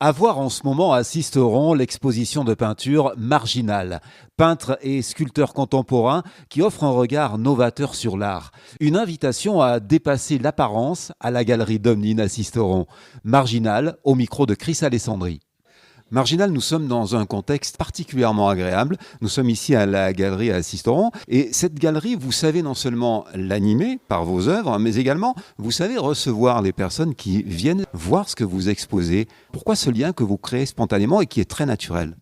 À voir en ce moment à Sisteron l'exposition de peinture Marginal, peintre et sculpteur contemporain qui offre un regard novateur sur l'art. Une invitation à dépasser l'apparence à la galerie Domnine à Sisteron. Marginal au micro de Chris Alessandri. Marginal, nous sommes dans un contexte particulièrement agréable. Nous sommes ici à la galerie à Sisteron. Et cette galerie, vous savez non seulement l'animer par vos œuvres, mais également, vous savez recevoir les personnes qui viennent voir ce que vous exposez. Pourquoi ce lien que vous créez spontanément et qui est très naturel ?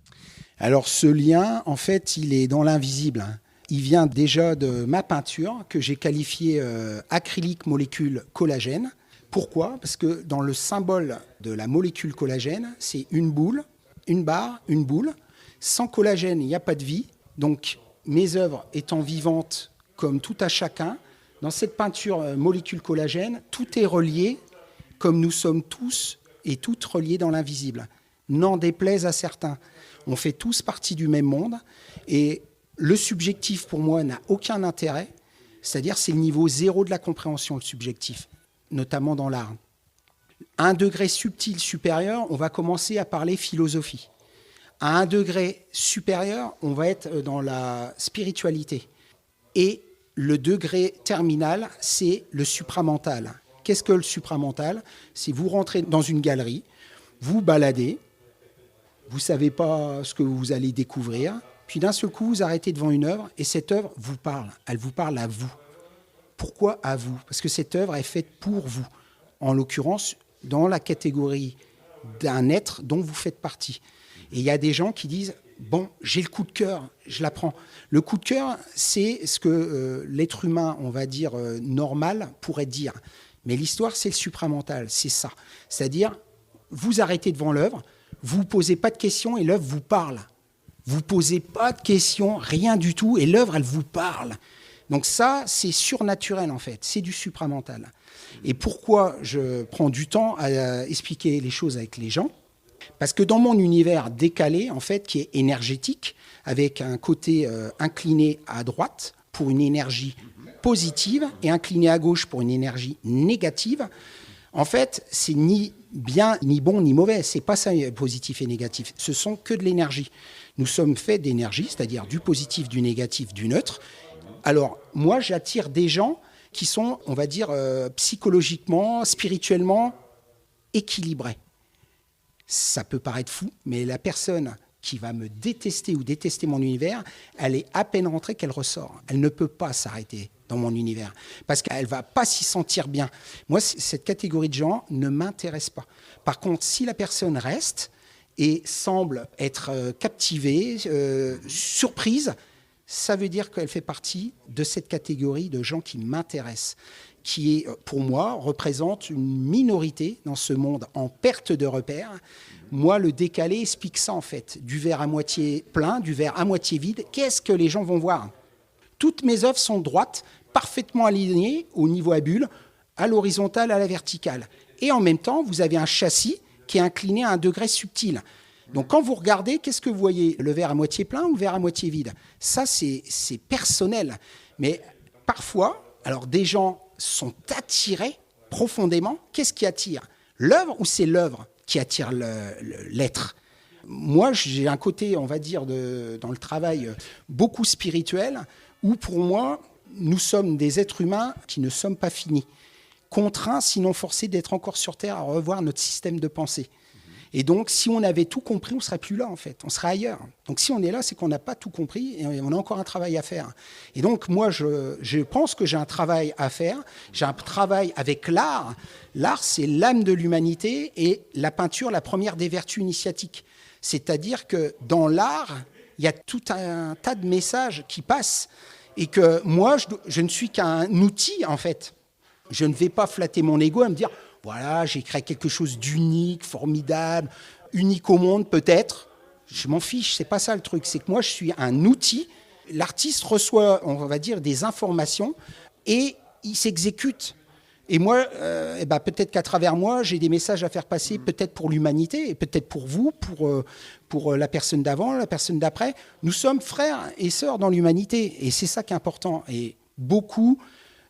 Alors ce lien, en fait, il est dans l'invisible. Il vient déjà de ma peinture que j'ai qualifiée acrylique molécule collagène. Pourquoi ? Parce que dans le symbole de la molécule collagène, c'est une boule, une barre, une boule. Sans collagène, il n'y a pas de vie. Donc, mes œuvres étant vivantes comme tout à chacun, dans cette peinture molécule collagène, tout est relié comme nous sommes tous et toutes reliés dans l'invisible. N'en déplaise à certains. On fait tous partie du même monde. Et le subjectif, pour moi, n'a aucun intérêt. C'est-à-dire, c'est le niveau zéro de la compréhension, le subjectif, notamment dans l'art. À un degré subtil supérieur, on va commencer à parler philosophie. À un degré supérieur, on va être dans la spiritualité. Et le degré terminal, c'est le supramental. Qu'est-ce que le supramental ? C'est vous rentrez dans une galerie, vous baladez, vous ne savez pas ce que vous allez découvrir, puis d'un seul coup, vous arrêtez devant une œuvre, et cette œuvre vous parle. Elle vous parle à vous. Pourquoi à vous ? Parce que cette œuvre est faite pour vous. En l'occurrence, dans la catégorie d'un être dont vous faites partie. Et il y a des gens qui disent « Bon, j'ai le coup de cœur, je la prends ». Le coup de cœur, c'est ce que l'être humain, on va dire, normal, pourrait dire. Mais l'histoire, c'est le supramental, c'est ça. C'est-à-dire, vous arrêtez devant l'œuvre, vous ne posez pas de questions et l'œuvre vous parle. Vous ne posez pas de questions, rien du tout, et l'œuvre, elle vous parle. Donc ça, c'est surnaturel en fait, c'est du supramental. Et pourquoi je prends du temps à expliquer les choses avec les gens ? Parce que dans mon univers décalé, en fait, qui est énergétique, avec un côté incliné à droite pour une énergie positive et incliné à gauche pour une énergie négative, en fait, c'est ni bien, ni bon, ni mauvais. C'est pas ça, positif et négatif. Ce sont que de l'énergie. Nous sommes faits d'énergie, c'est-à-dire du positif, du négatif, du neutre. Alors, moi, j'attire des gens qui sont, on va dire, psychologiquement, spirituellement équilibrés. Ça peut paraître fou, mais la personne qui va me détester ou détester mon univers, elle est à peine rentrée qu'elle ressort. Elle ne peut pas s'arrêter dans mon univers parce qu'elle ne va pas s'y sentir bien. Moi, cette catégorie de gens ne m'intéresse pas. Par contre, si la personne reste et semble être captivée, surprise, ça veut dire qu'elle fait partie de cette catégorie de gens qui m'intéressent, qui, pour moi, représente une minorité dans ce monde en perte de repères. Moi, le décalé explique ça, en fait. Du verre à moitié plein, du verre à moitié vide. Qu'est-ce que les gens vont voir ? Toutes mes œuvres sont droites, parfaitement alignées au niveau à bulle, à l'horizontale, à la verticale. Et en même temps, vous avez un châssis qui est incliné à un degré subtil. Donc, quand vous regardez, qu'est-ce que vous voyez ? Le verre à moitié plein ou le verre à moitié vide ? Ça, c'est personnel. Mais parfois, alors des gens sont attirés profondément. Qu'est-ce qui attire ? L'œuvre ou c'est l'œuvre qui attire l'être ? Moi, j'ai un côté, on va dire, dans le travail beaucoup spirituel, où pour moi, nous sommes des êtres humains qui ne sommes pas finis, contraints, sinon forcés d'être encore sur Terre à revoir notre système de pensée. Et donc, si on avait tout compris, on ne serait plus là, en fait. On serait ailleurs. Donc, si on est là, c'est qu'on n'a pas tout compris et on a encore un travail à faire. Et donc, moi, je pense que j'ai un travail à faire. J'ai un travail avec l'art. L'art, c'est l'âme de l'humanité et la peinture, la première des vertus initiatiques. C'est-à-dire que dans l'art, il y a tout un tas de messages qui passent et que moi, je ne suis qu'un outil, en fait. Je ne vais pas flatter mon ego et me dire... Voilà, j'ai créé quelque chose d'unique, formidable, unique au monde peut-être. Je m'en fiche, c'est pas ça le truc. C'est que moi, je suis un outil. L'artiste reçoit, on va dire, des informations et il s'exécute. Et moi, peut-être qu'à travers moi, j'ai des messages à faire passer, peut-être pour l'humanité et peut-être pour vous, pour la personne d'avant, la personne d'après. Nous sommes frères et sœurs dans l'humanité et c'est ça qui est important. Et beaucoup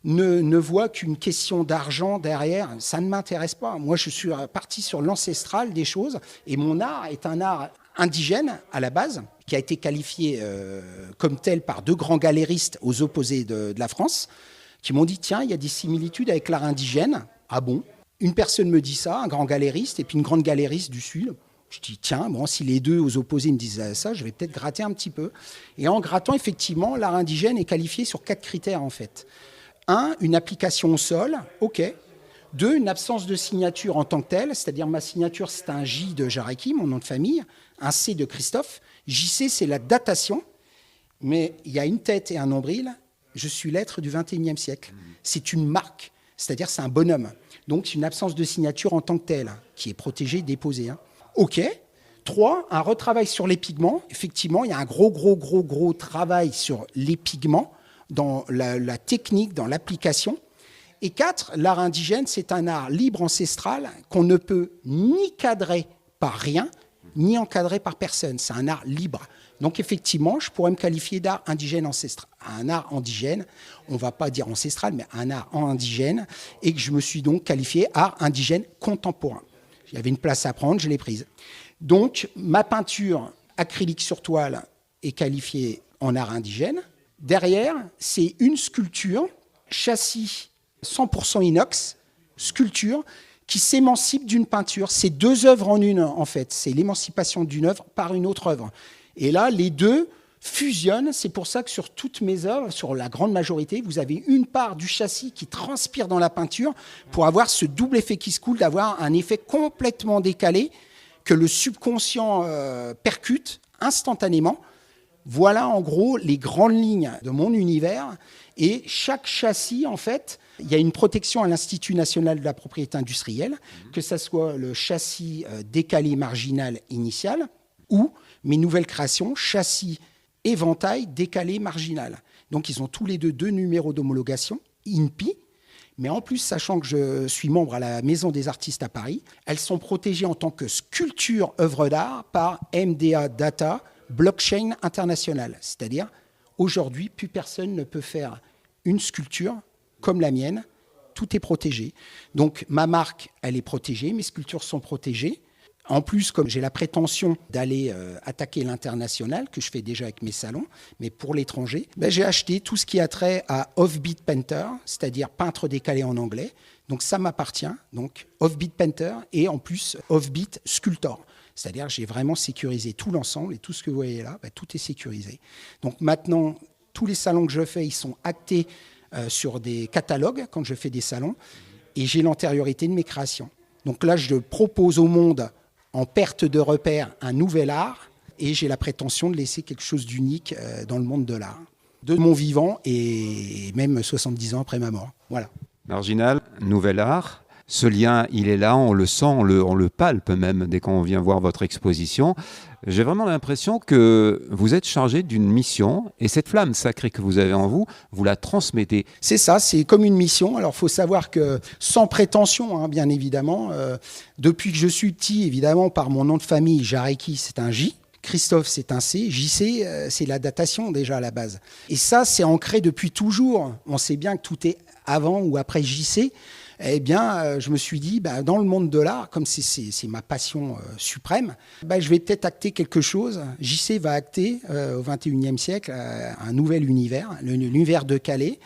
ne voit qu'une question d'argent derrière. Ça ne m'intéresse pas. Moi, je suis parti sur l'ancestral des choses. Et mon art est un art indigène, à la base, qui a été qualifié comme tel par 2 grands galéristes aux opposés de la France, qui m'ont dit, tiens, il y a des similitudes avec l'art indigène. Ah bon? Une personne me dit ça, un grand galériste, et puis une grande galériste du Sud. Je dis, tiens, bon, si les 2 aux opposés me disent ça, je vais peut-être gratter un petit peu. Et en grattant, effectivement, l'art indigène est qualifié sur 4 critères, en fait. 1, une application au sol, OK. 2, une absence de signature en tant que telle, c'est-à-dire ma signature, c'est un J de Jarecki, mon nom de famille, un C de Christophe. JC, c'est la datation, mais il y a une tête et un nombril. Je suis l'être du 21e siècle. C'est une marque, c'est-à-dire c'est un bonhomme. Donc, c'est une absence de signature en tant que telle, qui est protégée, déposée. OK. 3, un retravail sur les pigments. Effectivement, il y a un gros travail sur les pigments, dans la technique, dans l'application. Et 4, l'art indigène, c'est un art libre ancestral qu'on ne peut ni cadrer par rien, ni encadrer par personne. C'est un art libre. Donc effectivement, je pourrais me qualifier d'art indigène ancestral. Un art indigène, on ne va pas dire ancestral, mais un art indigène, et que je me suis donc qualifié art indigène contemporain. Il y avait une place à prendre, je l'ai prise. Donc ma peinture acrylique sur toile est qualifiée en art indigène. Derrière, c'est une sculpture, châssis 100% inox, sculpture, qui s'émancipe d'une peinture. C'est 2 œuvres en une, en fait. C'est l'émancipation d'une œuvre par une autre œuvre. Et là, les 2 fusionnent. C'est pour ça que sur toutes mes œuvres, sur la grande majorité, vous avez une part du châssis qui transpire dans la peinture pour avoir ce double effet qui se coule, d'avoir un effet complètement décalé que le subconscient percute instantanément. Voilà en gros les grandes lignes de mon univers. Et chaque châssis, en fait, il y a une protection à l'Institut national de la propriété industrielle, que ce soit le châssis décalé marginal initial ou mes nouvelles créations, châssis éventail décalé marginal. Donc ils ont tous les 2 numéros d'homologation, INPI. Mais en plus, sachant que je suis membre à la Maison des artistes à Paris, elles sont protégées en tant que sculpture œuvre d'art par MDA Data Blockchain International. C'est-à-dire, aujourd'hui, plus personne ne peut faire une sculpture comme la mienne. Tout est protégé. Donc, ma marque, elle est protégée. Mes sculptures sont protégées. En plus, comme j'ai la prétention d'aller attaquer l'international, que je fais déjà avec mes salons, mais pour l'étranger, j'ai acheté tout ce qui a trait à Offbeat Painter, c'est-à-dire peintre décalé en anglais. Donc, ça m'appartient. Donc, Offbeat Painter et en plus, Offbeat Sculptor. C'est-à-dire que j'ai vraiment sécurisé tout l'ensemble et tout ce que vous voyez là, tout est sécurisé. Donc maintenant, tous les salons que je fais, ils sont actés sur des catalogues quand je fais des salons et j'ai l'antériorité de mes créations. Donc là, je propose au monde en perte de repère un nouvel art et j'ai la prétention de laisser quelque chose d'unique dans le monde de l'art, de mon vivant et même 70 ans après ma mort. Voilà. Marginal, nouvel art. Ce lien, il est là, on le sent, on le palpe même dès qu'on vient voir votre exposition. J'ai vraiment l'impression que vous êtes chargé d'une mission et cette flamme sacrée que vous avez en vous, vous la transmettez. C'est ça, c'est comme une mission. Alors, il faut savoir que, sans prétention, bien évidemment, depuis que je suis petit, évidemment, par mon nom de famille, Jarecki, c'est un J. Christophe, c'est un C. JC, c'est la datation déjà à la base. Et ça, c'est ancré depuis toujours. On sait bien que tout est avant ou après JC. Eh bien, je me suis dit, dans le monde de l'art, comme c'est ma passion suprême, je vais peut-être acter quelque chose. JC va acter au XXIe siècle un nouvel univers, l'univers de Calais.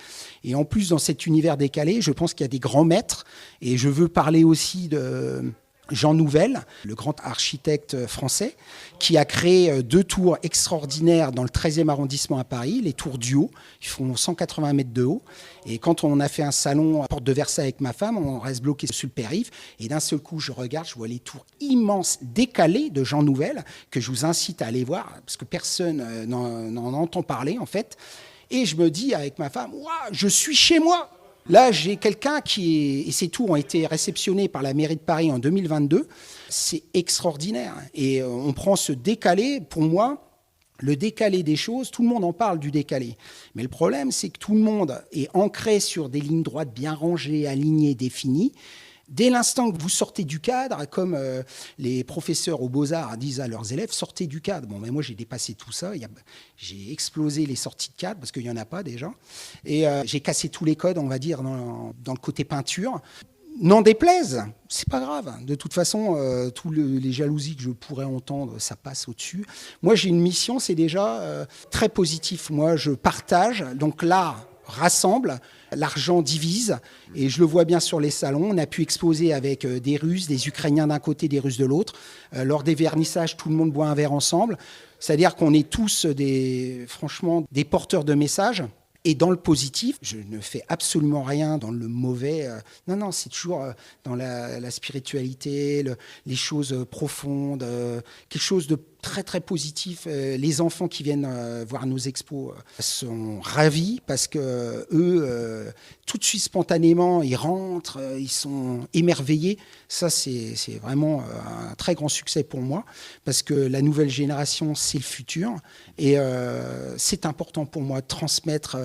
Et en plus, dans cet univers décalé, je pense qu'il y a des grands maîtres. Et je veux parler aussi de Jean Nouvel, le grand architecte français, qui a créé 2 tours extraordinaires dans le 13e arrondissement à Paris, les tours du haut. Ils font 180 mètres de haut. Et quand on a fait un salon à Porte de Versailles avec ma femme, on reste bloqué sur le périph'. Et d'un seul coup, je regarde, je vois les tours immenses décalées de Jean Nouvel, que je vous incite à aller voir, parce que personne n'en entend parler, en fait. Et je me dis avec ma femme, waouh, je suis chez moi! Là, j'ai quelqu'un et ces tours ont été réceptionnés par la mairie de Paris en 2022. C'est extraordinaire. Et on prend ce décalé, pour moi, le décalé des choses, tout le monde en parle du décalé. Mais le problème, c'est que tout le monde est ancré sur des lignes droites bien rangées, alignées, définies. Dès l'instant que vous sortez du cadre, comme les professeurs aux Beaux-Arts disent à leurs élèves, sortez du cadre. Bon, mais moi, j'ai dépassé tout ça. J'ai explosé les sorties de cadre parce qu'il n'y en a pas déjà. Et j'ai cassé tous les codes, on va dire, dans le côté peinture. N'en déplaise, c'est pas grave. De toute façon, tous les jalousies que je pourrais entendre, ça passe au-dessus. Moi, j'ai une mission, c'est déjà très positif. Moi, je partage. Donc l'art rassemble, l'argent divise. Et je le vois bien sur les salons. On a pu exposer avec des Russes, des Ukrainiens d'un côté, des Russes de l'autre. Lors des vernissages, tout le monde boit un verre ensemble. C'est-à-dire qu'on est tous franchement, des porteurs de messages. Et dans le positif, je ne fais absolument rien dans le mauvais. Non, c'est toujours dans la spiritualité, les choses profondes, quelque chose de très, très positif. Les enfants qui viennent voir nos expos sont ravis parce que eux, tout de suite, spontanément, ils rentrent, ils sont émerveillés. Ça, c'est vraiment un très grand succès pour moi parce que la nouvelle génération, c'est le futur. Et c'est important pour moi de transmettre,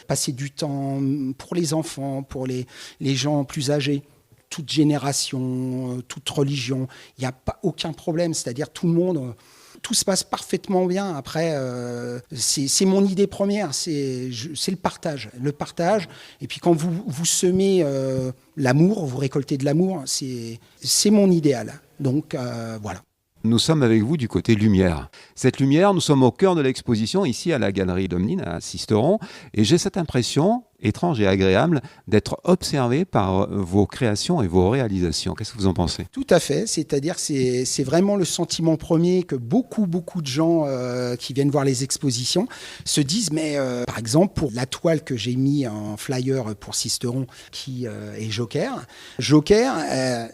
passer du temps pour les enfants, pour les gens plus âgés. Toute génération, toute religion, il n'y a pas aucun problème. C'est-à-dire tout le monde... Tout se passe parfaitement bien. Après, c'est mon idée première, c'est le partage. Le partage. Et puis quand vous semez l'amour, vous récoltez de l'amour, c'est mon idéal. Donc voilà. Nous sommes avec vous du côté lumière. Cette lumière, nous sommes au cœur de l'exposition, ici à la Galerie Domnine, à Sisteron. Et j'ai cette impression, étrange et agréable, d'être observé par vos créations et vos réalisations. Qu'est-ce que vous en pensez ? Tout à fait. C'est-à-dire c'est vraiment le sentiment premier que beaucoup de gens qui viennent voir les expositions se disent, mais par exemple, pour la toile que j'ai mis en flyer pour Sisteron, qui est Joker. Joker,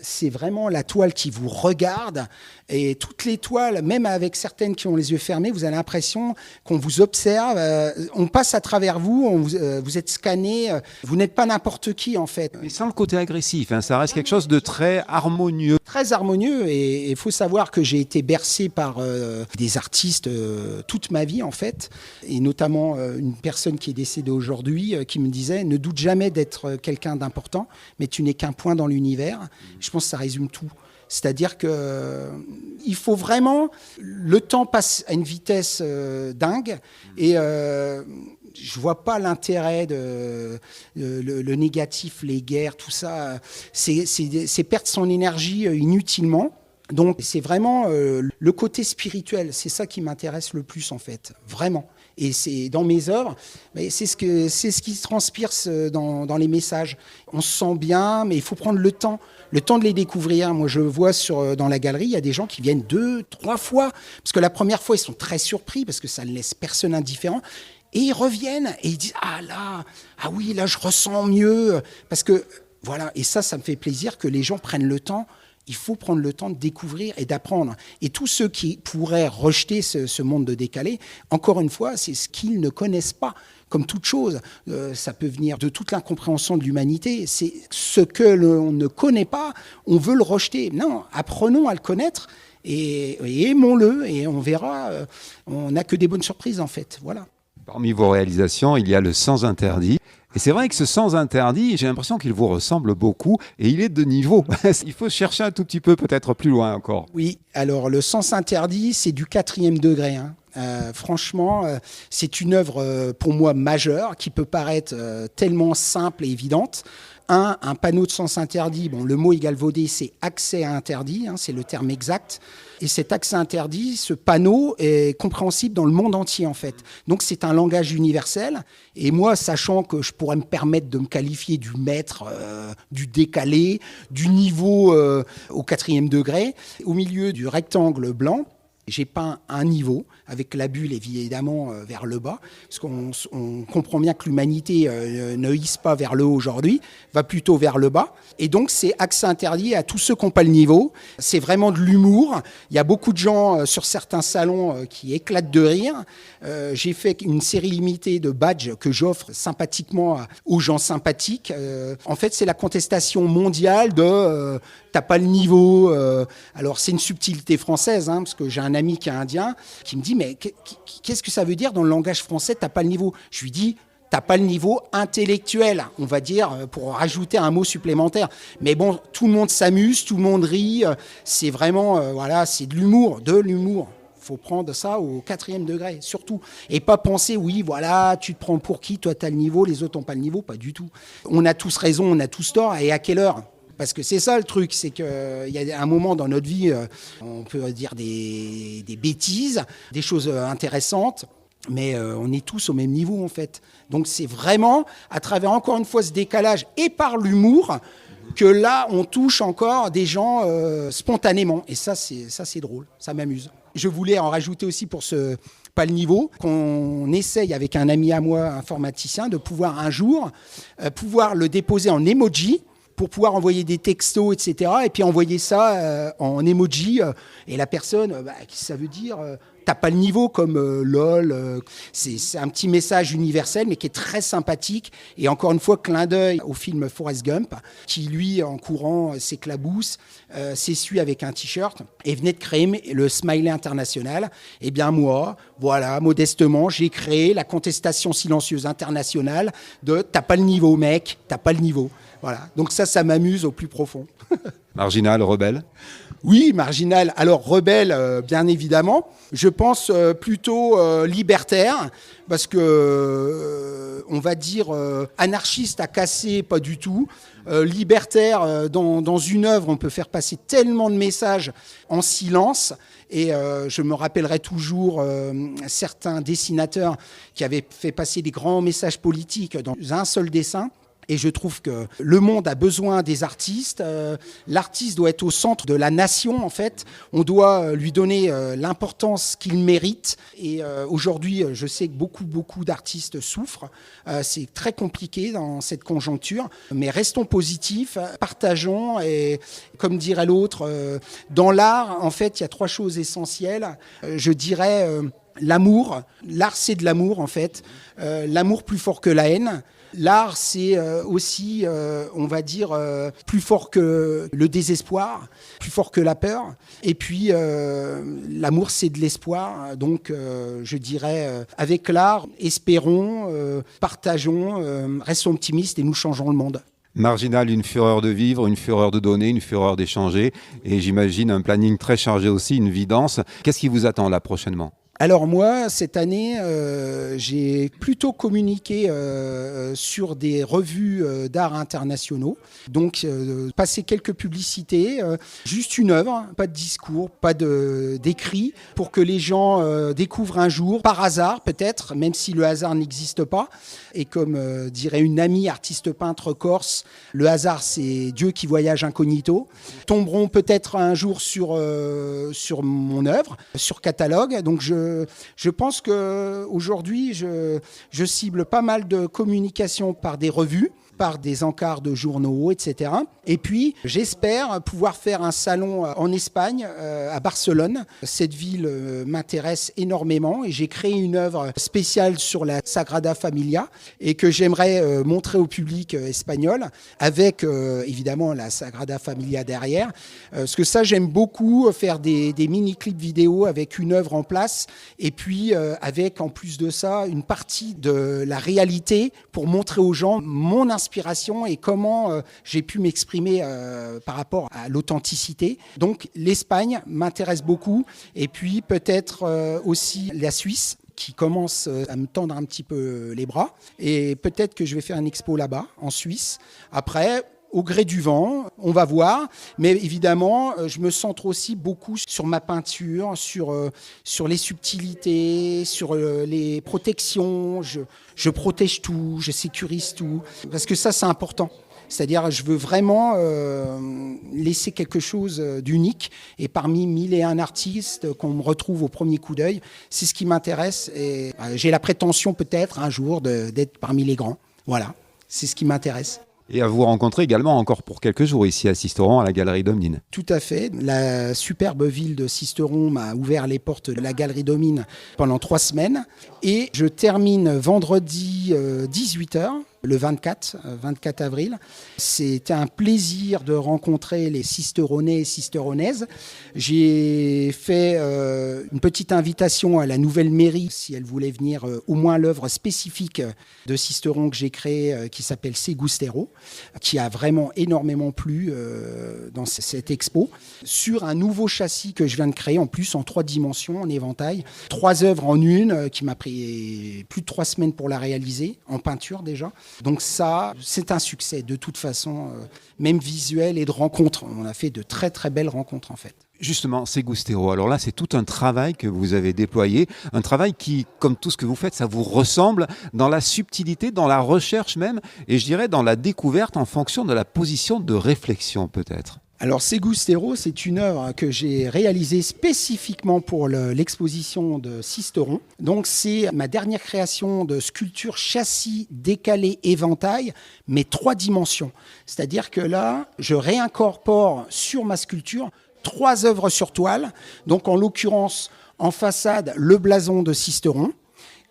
c'est vraiment la toile qui vous regarde. Et toutes les toiles, même avec certaines qui ont les yeux fermés, vous avez l'impression qu'on vous observe, on passe à travers vous, vous êtes scanné, vous n'êtes pas n'importe qui en fait. Mais sans le côté agressif, ça reste quelque chose de très harmonieux. Très harmonieux, et il faut savoir que j'ai été bercé par des artistes toute ma vie en fait, et notamment une personne qui est décédée aujourd'hui qui me disait « Ne doute jamais d'être quelqu'un d'important, mais tu n'es qu'un point dans l'univers ». Je pense que ça résume tout. C'est-à-dire qu'il faut vraiment... Le temps passe à une vitesse dingue et je ne vois pas l'intérêt le négatif, les guerres, tout ça. C'est perdre son énergie inutilement. Donc c'est vraiment le côté spirituel. C'est ça qui m'intéresse le plus en fait, vraiment. Et c'est dans mes œuvres, c'est ce qui se transpire dans les messages. On se sent bien, mais il faut prendre le temps de les découvrir. Moi, je vois dans la galerie, il y a des gens qui viennent 2, 3 fois, parce que la première fois, ils sont très surpris, parce que ça ne laisse personne indifférent. Et ils reviennent et ils disent « Ah oui, là, je ressens mieux. » Parce que, voilà, et ça me fait plaisir que les gens prennent le temps. Il faut prendre le temps de découvrir et d'apprendre. Et tous ceux qui pourraient rejeter ce monde de décalé, encore une fois, c'est ce qu'ils ne connaissent pas. Comme toute chose, ça peut venir de toute l'incompréhension de l'humanité. C'est ce que l'on ne connaît pas, on veut le rejeter. Non, apprenons à le connaître et aimons-le et on verra. On n'a que des bonnes surprises en fait. Voilà. Parmi vos réalisations, il y a le Sans Interdit. Et c'est vrai que ce Sans Interdit, j'ai l'impression qu'il vous ressemble beaucoup et il est de niveau. Il faut chercher un tout petit peu, peut-être plus loin encore. Oui, alors le Sens Interdit, c'est du 4e degré. Franchement, c'est une œuvre pour moi majeure qui peut paraître tellement simple et évidente. Un panneau de sens interdit, bon, le mot est galvaudé, c'est accès à interdit, c'est le terme exact. Et cet accès interdit, ce panneau est compréhensible dans le monde entier en fait. Donc c'est un langage universel. Et moi, sachant que je pourrais me permettre de me qualifier du maître, du décalé, du niveau au 4e degré, au milieu du rectangle blanc, j'ai peint un niveau avec la bulle évidemment vers le bas, parce qu'on comprend bien que l'humanité ne hisse pas vers le haut aujourd'hui, va plutôt vers le bas. Et donc c'est accès interdit à tous ceux qui n'ont pas le niveau. C'est vraiment de l'humour. Il y a beaucoup de gens sur certains salons qui éclatent de rire. J'ai fait une série limitée de badges que j'offre sympathiquement aux gens sympathiques. En fait, c'est la contestation mondiale de t'as pas le niveau. Alors c'est une subtilité française, parce que j'ai un ami qui est indien qui me dit mais qu'est-ce que ça veut dire dans le langage français, t'as pas le niveau? Je lui dis T'as pas le niveau intellectuel, on va dire, pour rajouter un mot supplémentaire. Mais bon, tout le monde s'amuse, tout le monde rit. C'est vraiment, c'est de l'humour. Faut prendre ça au 4e degré, surtout. Et pas penser, oui, voilà, tu te prends pour qui, toi, t'as le niveau, les autres n'ont pas le niveau, pas du tout. On a tous raison, on a tous tort, et à quelle heure ? Parce que c'est ça le truc, c'est qu'il y a un moment dans notre vie, on peut dire des bêtises, des choses intéressantes, mais on est tous au même niveau en fait. Donc c'est vraiment à travers encore une fois ce décalage et par l'humour que là on touche encore des gens spontanément. Et ça c'est drôle, ça m'amuse. Je voulais en rajouter aussi pour ce pas le niveau, qu'on essaye avec un ami à moi, informaticien, de pouvoir un jour pouvoir le déposer en emoji pour pouvoir envoyer des textos, etc. Et puis envoyer ça en emoji. Et la personne, ça veut dire, t'as pas le niveau comme lol. C'est un petit message universel, mais qui est très sympathique. Et encore une fois, clin d'œil au film Forrest Gump, qui lui, en courant, s'éclabousse, s'essuie avec un t-shirt et venait de créer le smiley international. Eh bien moi, voilà, modestement, j'ai créé la contestation silencieuse internationale de t'as pas le niveau, mec, t'as pas le niveau. Voilà, donc ça m'amuse au plus profond. Marginal, rebelle ? Oui, marginal. Alors rebelle, bien évidemment. Je pense plutôt libertaire, parce que on va dire anarchiste à casser, pas du tout. Libertaire, dans une œuvre, on peut faire passer tellement de messages en silence. Et je me rappellerai toujours certains dessinateurs qui avaient fait passer des grands messages politiques dans un seul dessin. Et je trouve que le monde a besoin des artistes. L'artiste doit être au centre de la nation, en fait. On doit lui donner l'importance qu'il mérite. Et aujourd'hui, je sais que beaucoup d'artistes souffrent. C'est très compliqué dans cette conjoncture. Mais restons positifs, partageons. Et comme dirait l'autre, dans l'art, en fait, il y a 3 choses essentielles. Je dirais l'amour. L'art, c'est de l'amour, en fait. L'amour plus fort que la haine. L'art, c'est aussi, on va dire, plus fort que le désespoir, plus fort que la peur. Et puis, l'amour, c'est de l'espoir. Donc, je dirais, avec l'art, espérons, partageons, restons optimistes et nous changerons le monde. Marginal, une fureur de vivre, une fureur de donner, une fureur d'échanger. Et j'imagine un planning très chargé aussi, une vie dense. Qu'est-ce qui vous attend là prochainement ? Alors moi, cette année, j'ai plutôt communiqué sur des revues d'art internationaux. Donc, passer quelques publicités, juste une œuvre, pas de discours, pas d'écrit, pour que les gens découvrent un jour, par hasard peut-être, même si le hasard n'existe pas. Et comme dirait une amie artiste peintre corse, le hasard, c'est Dieu qui voyage incognito. Tomberont peut-être un jour sur mon œuvre, sur catalogue. Donc, je pense qu'aujourd'hui, je cible pas mal de communication par des revues, par des encarts de journaux, etc. Et puis, j'espère pouvoir faire un salon en Espagne, à Barcelone. Cette ville m'intéresse énormément et j'ai créé une œuvre spéciale sur la Sagrada Familia et que j'aimerais montrer au public espagnol avec, évidemment, la Sagrada Familia derrière. Parce que ça, j'aime beaucoup faire des mini-clips vidéo avec une œuvre en place et puis avec, en plus de ça, une partie de la réalité pour montrer aux gens mon inspiration et comment j'ai pu m'exprimer par rapport à l'authenticité. Donc l'Espagne m'intéresse beaucoup et puis peut-être aussi la Suisse qui commence à me tendre un petit peu les bras et peut-être que je vais faire une expo là-bas en Suisse. Après, au gré du vent, on va voir. Mais évidemment, je me centre aussi beaucoup sur ma peinture, sur les subtilités, sur les protections. Je protège tout, je sécurise tout. Parce que ça, c'est important. C'est-à-dire, je veux vraiment laisser quelque chose d'unique. Et parmi 1001 artistes qu'on me retrouve au premier coup d'œil, c'est ce qui m'intéresse. Et j'ai la prétention peut-être un jour d'être parmi les grands. Voilà, c'est ce qui m'intéresse. Et à vous rencontrer également encore pour quelques jours ici à Sisteron, à la Galerie Domnine. Tout à fait. La superbe ville de Sisteron m'a ouvert les portes de la Galerie Domnine pendant 3 semaines. Et je termine vendredi 18h le 24 avril. C'était un plaisir de rencontrer les Sisteronais et Sisteronaises. J'ai fait une petite invitation à la nouvelle mairie, si elle voulait venir au moins l'œuvre spécifique de Sisteron que j'ai créée, qui s'appelle C'est Gustero, qui a vraiment énormément plu dans cette expo, sur un nouveau châssis que je viens de créer, en plus en 3 dimensions, en éventail. 3 œuvres en une, qui m'a pris plus de 3 semaines pour la réaliser, en peinture déjà. Donc ça, c'est un succès de toute façon, même visuel et de rencontres. On a fait de très très belles rencontres en fait. Justement, c'est Gustero. Alors là, c'est tout un travail que vous avez déployé, un travail qui, comme tout ce que vous faites, ça vous ressemble dans la subtilité, dans la recherche même, et je dirais dans la découverte en fonction de la position de réflexion peut-être. Alors, C'est Gustero, c'est une œuvre que j'ai réalisée spécifiquement pour l'exposition de Sisteron. Donc, c'est ma dernière création de sculpture châssis décalé éventail, mais 3 dimensions. C'est-à-dire que là, je réincorpore sur ma sculpture 3 œuvres sur toile. Donc, en l'occurrence, en façade, le blason de Sisteron.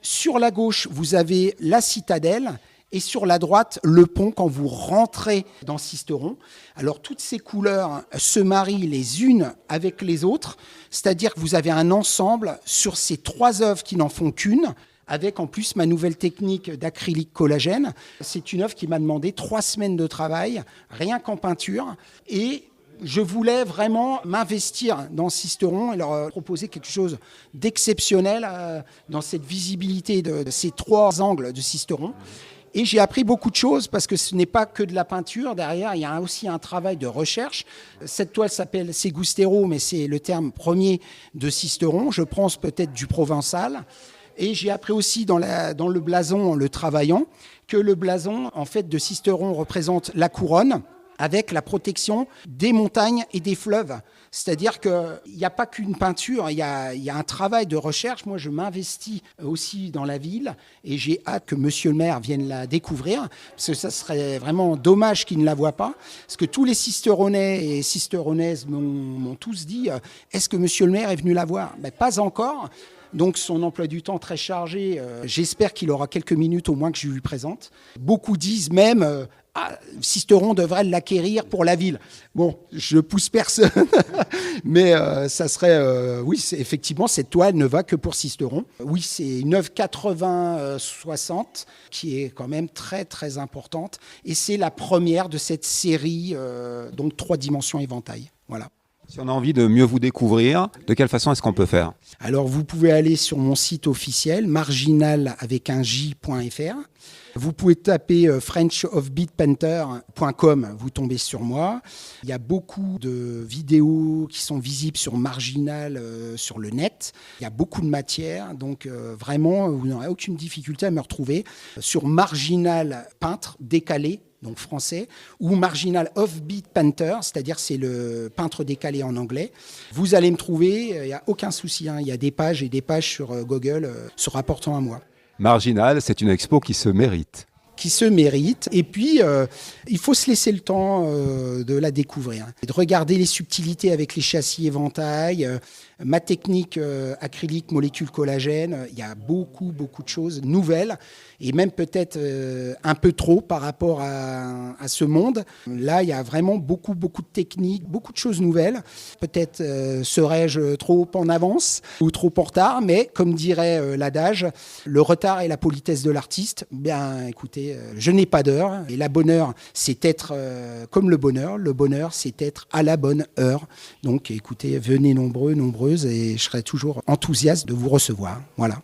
Sur la gauche, vous avez la citadelle. Et sur la droite, le pont quand vous rentrez dans Sisteron. Alors, toutes ces couleurs se marient les unes avec les autres, c'est-à-dire que vous avez un ensemble sur ces 3 œuvres qui n'en font qu'une, avec en plus ma nouvelle technique d'acrylique collagène. C'est une œuvre qui m'a demandé 3 semaines de travail, rien qu'en peinture, et je voulais vraiment m'investir dans Sisteron et leur proposer quelque chose d'exceptionnel dans cette visibilité de ces 3 angles de Sisteron. Et j'ai appris beaucoup de choses parce que ce n'est pas que de la peinture. Derrière, il y a aussi un travail de recherche. Cette toile s'appelle C'est Gustero, mais c'est le terme premier de Sisteron. Je pense peut-être du provençal. Et j'ai appris aussi dans le blason, en le travaillant, que le blason, en fait, de Sisteron représente la couronne avec la protection des montagnes et des fleuves. C'est-à-dire qu'il n'y a pas qu'une peinture, il y a un travail de recherche. Moi, je m'investis aussi dans la ville et j'ai hâte que monsieur le maire vienne la découvrir, parce que ça serait vraiment dommage qu'il ne la voie pas. Parce que tous les Sisteronais et Sisteronaises m'ont tous dit « Est-ce que monsieur le maire est venu la voir ?» Ben, pas encore. Donc son emploi du temps très chargé, j'espère qu'il aura quelques minutes au moins que je lui présente. Beaucoup disent même Sisteron devrait l'acquérir pour la ville. Bon, je pousse personne, mais ça serait... oui, effectivement, cette toile ne va que pour Sisteron. Oui, c'est une œuvre 80-60 qui est quand même très, très importante. Et c'est la première de cette série, donc 3 dimensions éventail. Voilà. Si on a envie de mieux vous découvrir, de quelle façon est-ce qu'on peut faire ? Alors, vous pouvez aller sur mon site officiel, marginal avec un j.fr. Vous pouvez taper frenchofbeatpainter.com, vous tombez sur moi. Il y a beaucoup de vidéos qui sont visibles sur Marginal sur le net. Il y a beaucoup de matière, donc vraiment, vous n'aurez aucune difficulté à me retrouver sur Marginal peintre décalé, donc français, ou Marginal Offbeat Painter, c'est-à-dire c'est le peintre décalé en anglais. Vous allez me trouver, il n'y a aucun souci, il y a des pages et des pages sur Google se rapportant à moi. Marginal, c'est une expo qui se mérite. Qui se mérite. Et puis, il faut se laisser le temps de la découvrir. Et de regarder les subtilités avec les châssis éventail, ma technique acrylique molécule collagène. Il y a beaucoup de choses nouvelles et même peut-être un peu trop par rapport à ce monde. Là, il y a vraiment beaucoup de techniques, beaucoup de choses nouvelles. Peut-être serais-je trop en avance ou trop en retard, mais comme dirait l'adage, le retard est la politesse de l'artiste. Bien, écoutez, je n'ai pas d'heure. Et la bonne heure, c'est être comme le bonheur. Le bonheur, c'est être à la bonne heure. Donc, écoutez, venez nombreuses et je serai toujours enthousiaste de vous recevoir. Voilà.